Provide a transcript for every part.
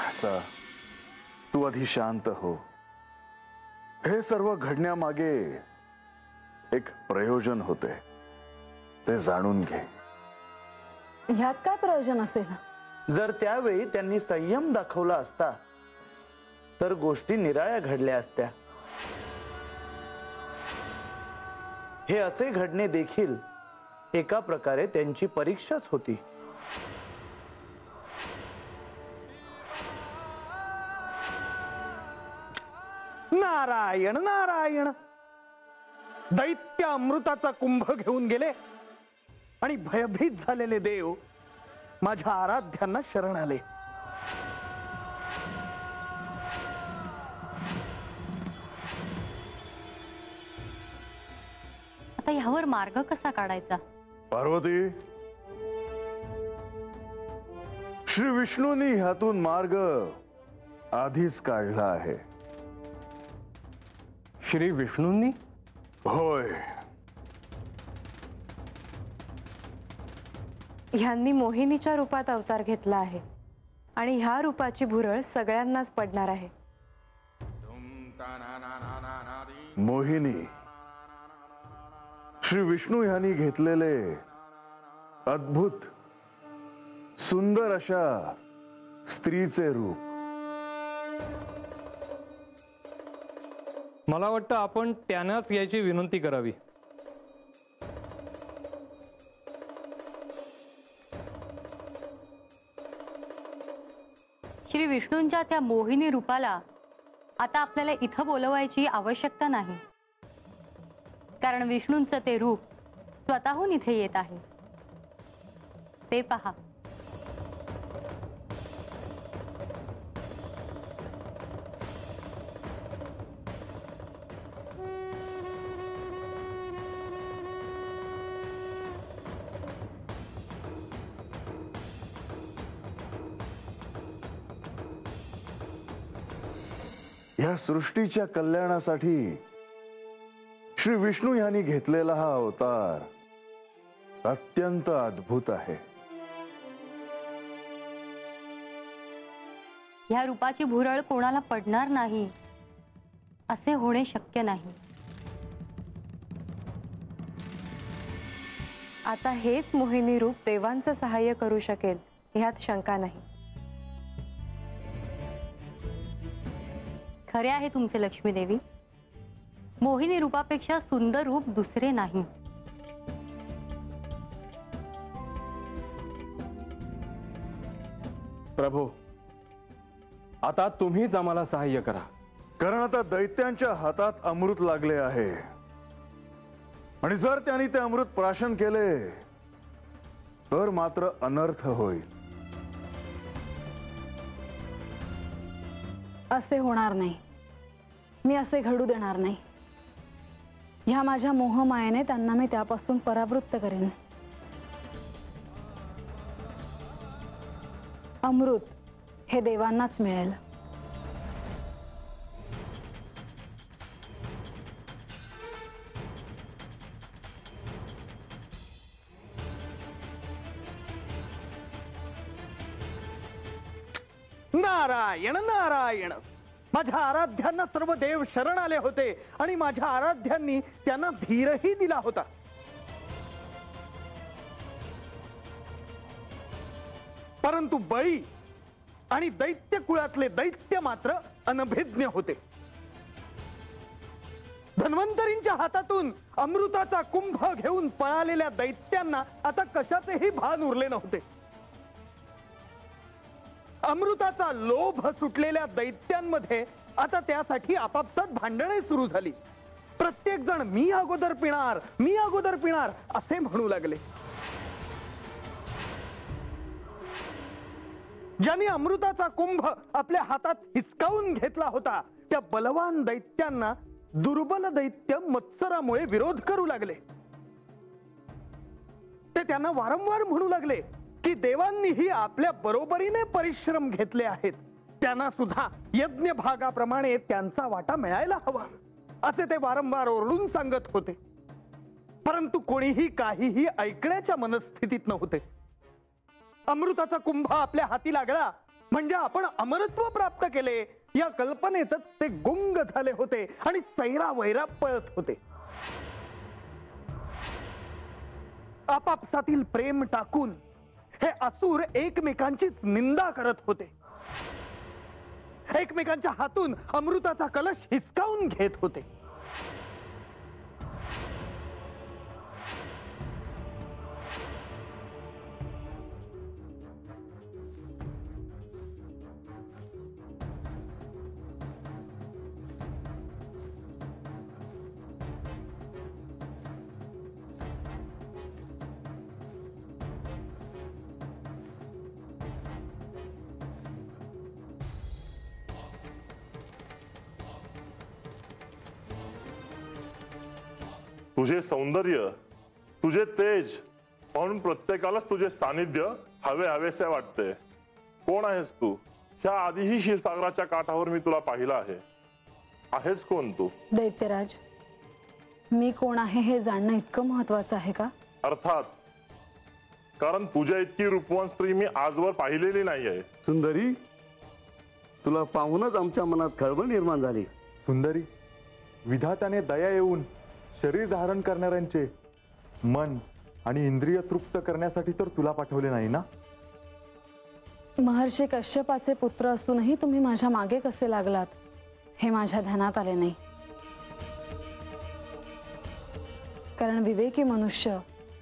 सहसा तू आधी शांत हो. हे सर्व घडण्यामागे एक प्रयोजन होते, ते जाणून घे. ह्यात काय प्रयोजन असेल? जर त्यावेळी त्यांनी संयम दाखवला असता तर गोष्टी निराळ्या घडल्या असत्या. हे असे घडणे देखील एका प्रकारे त्यांची परीक्षाच होती. नारायण नारायण. दैत्य अमृताचा कुंभ घेऊन गेले आणि भयभीत झालेले देव माझ्या आराध्यांना शरण आले. आता ह्यावर मार्ग कसा काढायचा? पार्वती, श्री विष्णूंनी ह्यातून मार्ग आधीच काढला आहे. श्री विष्णूंनी? होय. ह्यांनी मोहिनीच्या रूपात अवतार घेतला आहे आणि ह्या रूपाची भुरळ सगळ्यांनाच पडणार आहे. मोहिनी, श्री विष्णू ह्यांनी घेतलेले अद्भुत सुंदर अशा स्त्रीचे रूप. मला वाटतं आपण त्यांनाच याची विनंती करावी. श्री विष्णूंच्या त्या मोहिनी रूपाला आता आपल्याला इथं बोलवायची आवश्यकता नाही, कारण विष्णूंचं ते रूप स्वतःहून इथे येत आहे. ते पहा. या सृष्टीच्या कल्याणासाठी श्री विष्णू यांनी घेतलेला हा अवतार अत्यंत अद्भुत आहे. ह्या रूपाची भुरळ कोणाला पडणार नाही असे होणे शक्य नाही. आता हेच मोहिनी रूप देवांचं सहाय्य करू शकेल ह्यात शंका नाही. खरे आहे तुमचे लक्ष्मी देवी. मोहिनी रूपापेक्षा सुंदर रूप दुसरे नाही. प्रभू, आता तुम्हीच आम्हाला सहाय्य करा. कारण आता दैत्यांच्या हातात अमृत लागले आहे आणि जर त्यांनी ते अमृत प्राशन केले तर मात्र अनर्थ होईल. असे होणार नाही. मी असे घडू देणार नाही. ह्या माझ्या मोहमायेने त्यांना मी त्यापासून परावृत्त करेन. अमृत हे देवांनाच मिळेल. नारायण नारायण. माझ्या आराध्यांना सर्व देव शरण आले होते आणि माझ्या आराध्यांनी त्यांना धीरही दिला होता. परंतु बळी आणि दैत्य कुळातले दैत्य मात्र अनभिज्ञ होते. धन्वंतरींच्या हातातून अमृताचा कुंभ घेऊन पळालेल्या दैत्यांना आता कशाचेही भान उरले नव्हते. अमृताचा लोभ सुटलेल्या दैत्यांमध्ये आता त्यासाठी आपापसात भांडणे सुरू झाली. प्रत्येक जण मी अगोदर पिणार, मी अगोदर पिणार असे म्हणू लागले. ज्यांनी अमृताचा कुंभ आपल्या हातात हिसकावून घेतला होता त्या बलवान दैत्यांना दुर्बल दैत्य मत्सरामुळे विरोध करू लागले. ते त्यांना वारंवार म्हणू लागले की देवांनीही आपल्या बरोबरीने परिश्रम घेतले आहेत, त्यांना सुद्धा यज्ञ भागाप्रमाणे त्यांचा वाटा मिळायला हवा असे ते वारंवार ओरडून सांगत होते. परंतु कोणीही काहीही ऐकण्याच्या मनस्थितीत नव्हते. अमृताचा कुंभ आपल्या हाती लागला म्हणजे आपण अमरत्व प्राप्त केले या कल्पनेतच ते गुंग झाले होते आणि सैरा वैरा पळत होते. आपापसातील प्रेम टाकून हे असुर एकमेकांचीच निंदा करत होते. एकमेकांच्या हातून अमृताचा कलश हिसकावून घेत होते. तुझे सौंदर्य, तुझे तेज म्हणून प्रत्येकालाच तुझे सानिध्य हवे हवेसे वाटते. कोण आहेस तू? ह्या आधीही क्षीरसागराच्या काठावर मी तुला पाहिलं आहे. आहेस कोण तू? दैत्यराज, मी कोण आहे हे जाणणं इतकं महत्वाचं आहे का? अर्थात, कारण तुझ्या इतकी रूपवान स्त्री मी आजवर पाहिलेली नाहीये. सुंदरी, तुला पाहूनच आमच्या मनात खळबळ निर्माण झाली. सुंदरी, विधात्याने दया येऊन शरीर धारण करणाऱ्यांचे मन आणि इंद्रिय तृप्त करण्यासाठी तर तुला पाठवले नाही ना? महर्षी कश्यपाचे पुत्र असूनही तुम्ही माझ्या मागे कसे लागलात हे माझ्या ध्यानात आले नाही. कारण विवेकी मनुष्य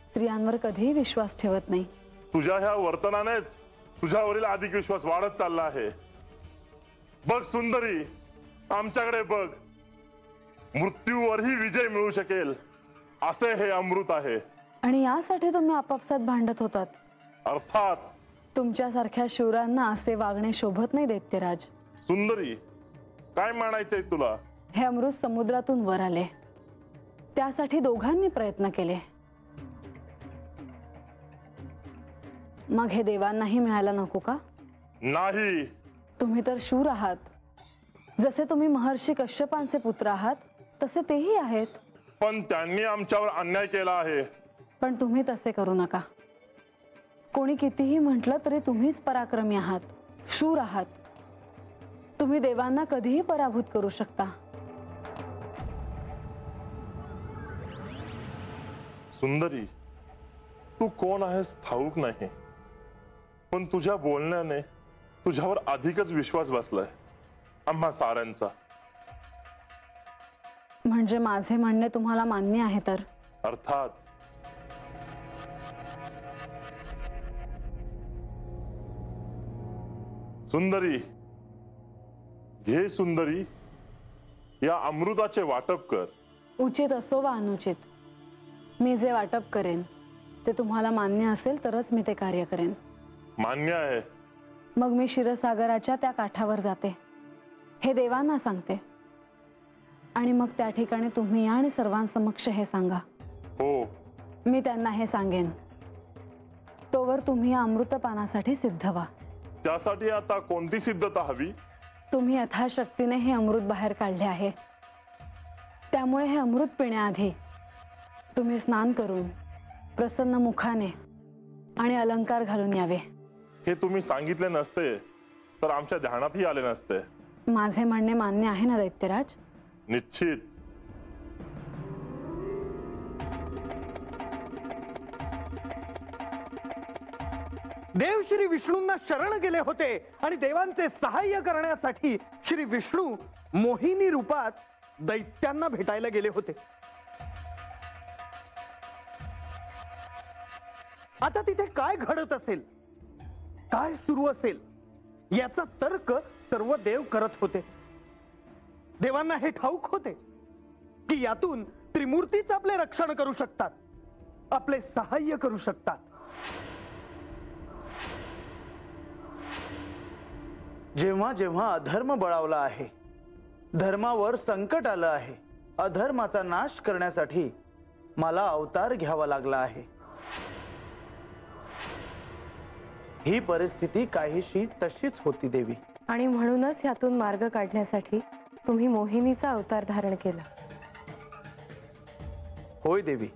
स्त्रियांवर कधीही विश्वास ठेवत नाही. तुझ्या ह्या वर्तनानेच तुझ्यावरील अधिक विश्वास वाढत चालला आहे. बघ सुंदरी, आमच्याकडे बघ. मृत्यूवरही विजय मिळू शकेल असे हे अमृत आहे. आणि यासाठी तुम्ही आपापसात भांडत होतात? अर्थात. तुमच्यासारख्या शूरांना असे वागणे शोभत नाही दैत्यराज. सुंदरी, काय म्हणायचंय तुला? हे अमृत समुद्रातून वर आले, त्यासाठी दोघांनी प्रयत्न केले. मग हे देवांनाही मिळायला नको का? नाही. तुम्ही तर शूर आहात. जसे तुम्ही महर्षी कश्यपांचे पुत्र आहात तसे तेही आहेत. पण त्यांनी आमच्यावर अन्याय केला आहे. पण तुम्ही तसे करू नका. कोणी कितीही म्हटलं तरी तुम्हीच पराक्रमी आहात, शूर आहात. तुम्ही देवांना कधीही पराभूत करू शकता. सुंदरी, तू कोण आहेस ठाऊक नाही, पण तुझ्या बोलण्याने तुझ्यावर अधिकच विश्वास बसलाय आम्हा साऱ्यांचा. म्हणजे माझे म्हणणे तुम्हाला मान्य आहे तर? अर्थात. सुंदरी, घे सुंदरी, या अमृताचे वाटप कर. उचित असो वा अनुचित, मी जे वाटप करेन ते तुम्हाला मान्य असेल तरच मी ते कार्य करेन. मान्य आहे. मग मी क्षीरसागराच्या त्या काठावर जाते, हे देवांना सांगते. आणि मग त्या ठिकाणी तुम्ही या आणि सर्वांसमक्ष हे सांगा. हो. मी त्यांना हे सांगेन. तोवर तुम्ही या अमृतपानासाठी सिद्ध व्हा. त्यासाठी आता कोणती सिद्धता हवी? तुम्ही यथाशक्तीने हे अमृत बाहेर काढले आहे, त्यामुळे हे अमृत पिण्याआधी तुम्ही स्नान करून प्रसन्न मुखाने आणि अलंकार घालून यावे. हे तुम्ही सांगितले नसते तर आमच्या ध्यानातही आले नसते. माझे म्हणणे मान्य आहे ना दैत्यराज? निश्चित. देव श्री विष्णूंना शरण गेले होते आणि देवांचे सहाय्य करण्यासाठी श्री विष्णू मोहिनी रूपात दैत्यांना भेटायला गेले होते. आता तिथे काय घडत असेल, काय सुरू असेल याचा तर्क सर्व देव करत होते. देवांना हे ठाऊक होते की यातून त्रिमूर्तीच आपले रक्षण करू शकतात, आपले सहाय्य करू शकतात. जेव्हा जेव्हा अधर्म बळावला आहे, धर्मावर संकट आलं आहे, अधर्माचा नाश करण्यासाठी मला अवतार घ्यावा लागला आहे. ही परिस्थिती काहीशी तशीच होती देवी. आणि म्हणूनच यातून मार्ग काढण्यासाठी तुम्ही मोहिनीचा अवतार धारण केला. होय देवी,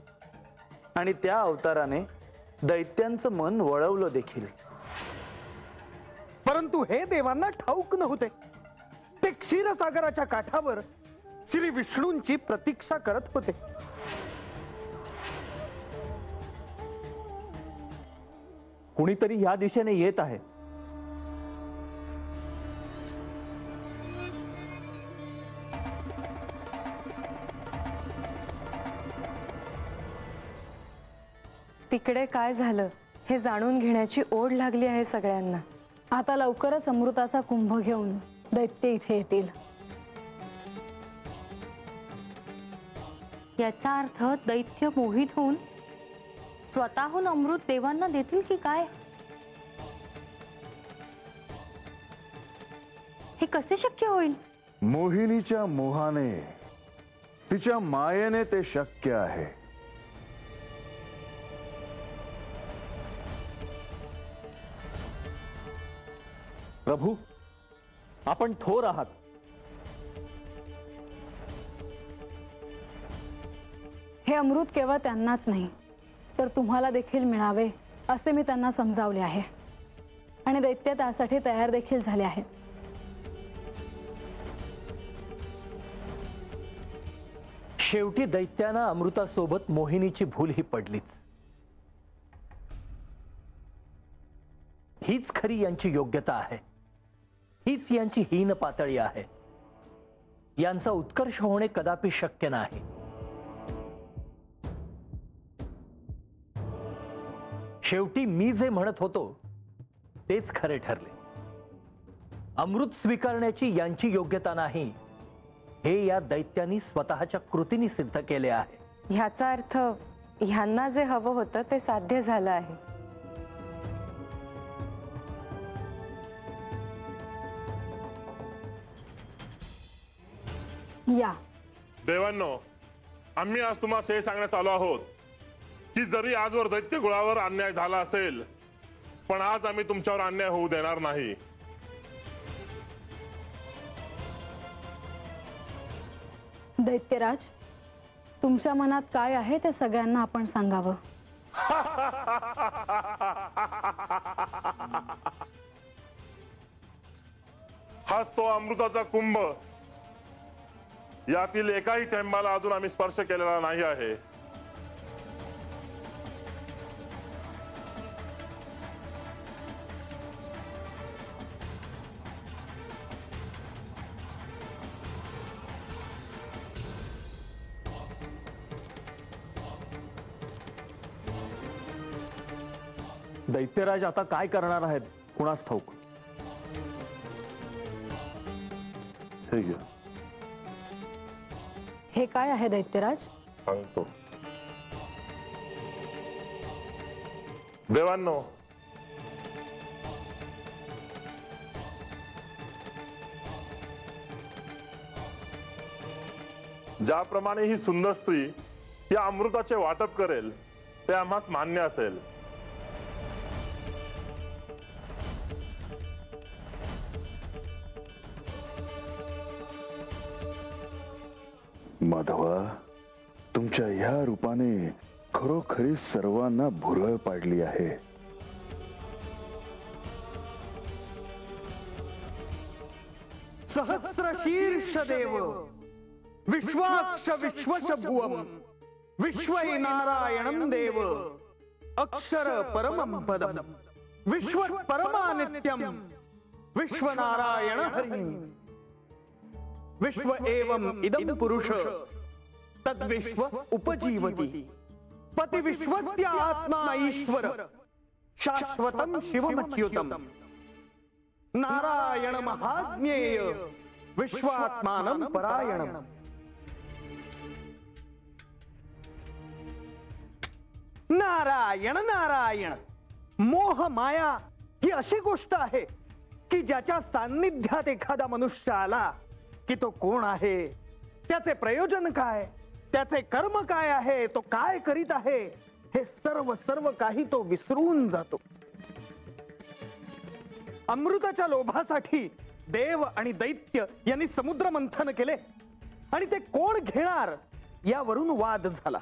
आणि त्या अवताराने दैत्यांचं मन वळवलं देखील. परंतु हे देवांना ठाऊक नव्हते. ते क्षीरसागराच्या काठावर श्री विष्णूंची प्रतीक्षा करत होते. कुणीतरी या दिशेने येत आहे. तिकडे काय झालं हे जाणून घेण्याची ओढ लागली आहे सगळ्यांना. आता लवकरच अमृताचा कुंभ घेऊन दैत्य इथे येतील. याचा अर्थ दैत्य मोहित होऊन स्वतःहून अमृत देवांना देतील की काय? हे कसे शक्य होईल? मोहिनीच्या मोहाने, तिच्या मायेने ते शक्य आहे. प्रभू, आपण थोर आहात. हे अमृत केवळ त्यांनाच नाही तर तुम्हाला देखील मिळावे असे मी त्यांना समजावले आहे आणि दैत्य त्यासाठी तयार देखील झाले आहेत. शेवटी दैत्यांना अमृतासोबत मोहिनीची भूल ही पडलीच. हीच खरी यांची योग्यता आहे. हीच यांची हीन पातळी आहे. यांचा उत्कर्ष होणे कदापि शक्य नाही. शेवटी मी जे म्हणत होतो तेच खरे ठरले. अमृत स्वीकारण्याची यांची योग्यता नाही हे या दैत्यांनी स्वतःच्या कृतीने सिद्ध केले आहे. ह्याचा अर्थ ह्यांना जे हवं होतं ते साध्य झालं आहे. या देवांनो, आम्ही आज तुम्हाला हे सांगण्यास आलो आहोत की जरी आजवर दैत्य कुळावर अन्याय झाला असेल पण आज आम्ही तुमच्यावर अन्याय होऊ देणार नाही. दैत्यराज, तुमच्या मनात काय आहे ते सगळ्यांना आपण सांगावं. हाच तो अमृताचा कुंभ. यातील एकाही थेंबाला अजून आम्ही स्पर्श केलेला नाही आहे. दैत्यराज आता काय करणार आहेत कुणास ठाऊक. हे घ्या. हे काय आहे दैत्यराज? सांगतो. देवांनो, ज्याप्रमाणे ही सुंदर स्त्री या अमृताचे वाटप करेल ते आम्हास मान्य असेल. माधवा, तुमच्या ह्या रूपाने खरोखरी सर्वांना भुरळ पाडली आहे. सहस्र शीर्ष देव विश्वाक्ष विश्वश भुवम विश्वै नारायणं देव अक्षर परमं पदम विश्व परमानित्यम विश्वनारायण हरि विश्व एवं इदं पुरुष तद्विश्व उपजीवति पति विश्वस्य आत्मा ईश्वर शाश्वतं शिवमच्युतम् नारायण महाज्ञेय विश्वात्मानं परायणम्. नारायण नारायण. मोह माया ही अशी गोष्ट आहे की ज्याच्या सान्निध्यात एखादा मनुष्य आला की तो कोण आहे, त्याचे प्रयोजन काय, त्याचे कर्म काय आहे, तो काय करीत आहे, हे सर्व काही तो विसरून जातो. अमृताच्या लोभासाठी देव आणि दैत्य यांनी समुद्र मंथन केले आणि ते कोण घेणार यावरून वाद झाला.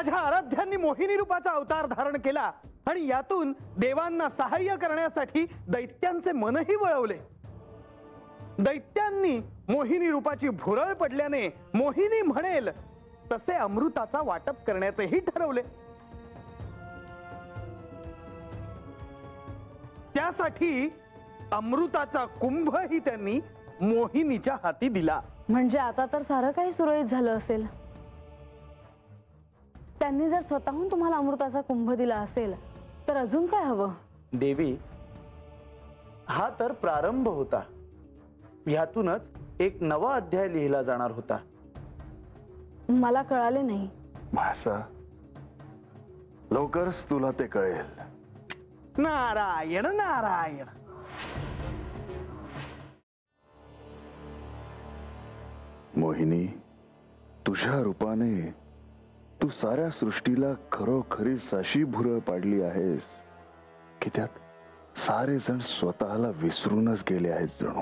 माझ्या आराध्यांनी मोहिनी रूपाचा अवतार धारण केला आणि यातून देवांना सहाय्य करण्यासाठी दैत्यांचे मनही वळवले. दैत्यांनी मोहिनी रूपाची भुरळ पडल्याने मोहिनी म्हणेल तसे अमृताचा वाटप करण्याचेही ठरवले. त्यासाठी अमृताचा कुंभही त्यांनी मोहिनीच्या हाती दिला. म्हणजे आता तर सारं काही सुरळीत झालं असेल. त्यांनी जर स्वतःहून तुम्हाला अमृताचा कुंभ दिला असेल तर अजून काय हवं? देवी, हा तर प्रारंभ होता. ह्यातूनच एक नवा अध्याय लिहिला जाणार होता. मला कळाले नाही. भासा, लवकरच तुला ते कळेल. नारायण नारायण. मोहिनी, तुझ्या रूपाने तू साऱ्या सृष्टीला खरोखरीच अशी भुरळ पाडली आहेस की त्यात सारे जण स्वतःला विसरूनच गेले आहेत जणू.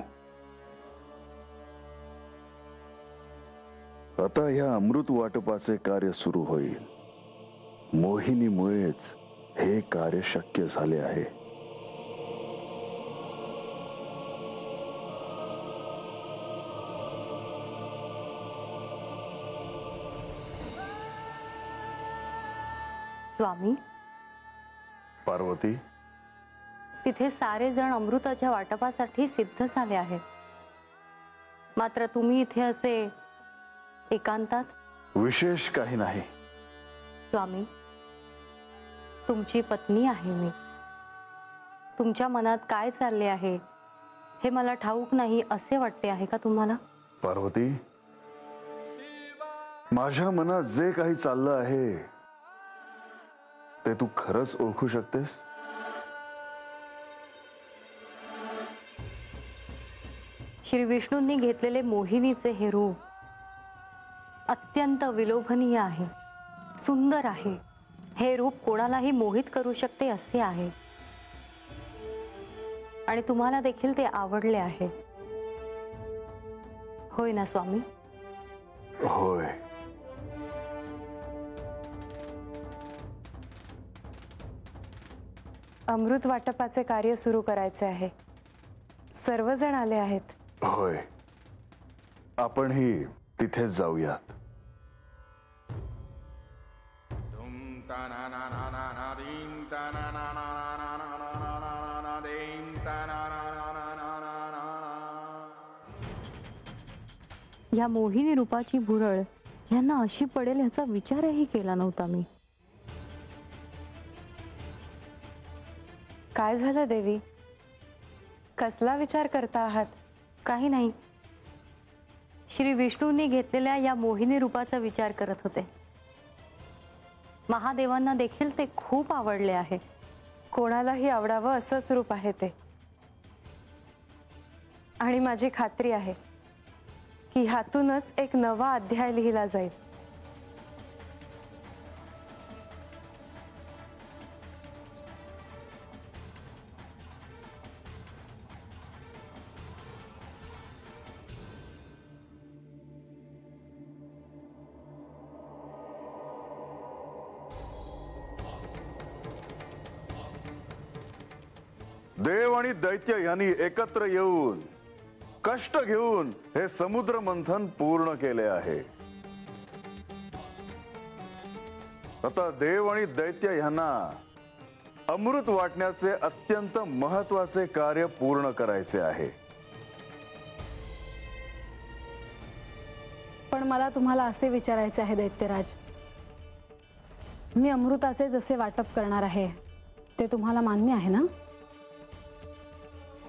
आता ह्या अमृत वाटपाचे कार्य सुरू होईल. मोहिनीमुळेच हे कार्य शक्य झाले आहे. स्वामी, पार्वती, तिथे सारे जण अमृताच्या वाटपासाठी सिद्ध झाले आहेत. मात्र तुम्ही इथे असे एकांतात? विशेष काही नाही. स्वामी, तुमची पत्नी आहे मी. तुमच्या मनात काय चालले आहे हे मला ठाऊक नाही असे वाटते आहे का तुम्हाला? पार्वती, माझ्या मनात जे काही चाललं आहे ते तू खरंच ओळखू शकतेस? श्री विष्णूंनी घेतलेले मोहिनीचे हे रूप अत्यंत विलोभनीय आहे, सुंदर आहे. हे रूप कोणालाही मोहित करू शकते असे आहे. आणि तुम्हाला देखील ते आवडले आहे, होय ना स्वामी? होय. अमृत वाटपाचे कार्य सुरू करायचे आहे. सर्वजण आले आहेत. होय, आपणही तिथेच जाऊयात. या मोहिनी रूपाची भुरळ यांना अशी पडेल याचा विचारही केला नव्हता मी. काय झालं देवी? कसला विचार करता आहात? काही नाही, श्री विष्णूंनी घेतलेल्या या मोहिनी रूपाचा विचार करत होते. महादेवांना देखील ते खूप आवडले आहे. कोणालाही आवडावं असंच रूप आहे ते. आणि माझी खात्री आहे की ह्यातूनच एक नवा अध्याय लिहिला जाईल. देव आणि दैत्य यांनी एकत्र येऊन कष्ट घेऊन हे समुद्र मंथन पूर्ण केले आहे. आता देव आणि दैत्य यांना अमृत वाटण्याचे अत्यंत महत्वाचे कार्य पूर्ण करायचे आहे. पण मला तुम्हाला असे विचारायचे आहे दैत्यराज, मी अमृताचे जसे वाटप करणार आहे ते तुम्हाला मान्य आहे ना?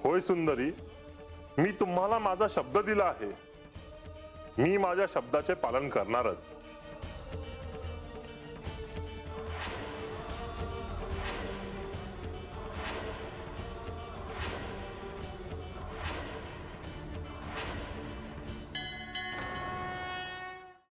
होय सुंदरी, मी तुम्हाला माझा शब्द दिला आहे. मी माझ्या शब्दाचे पालन करणारच.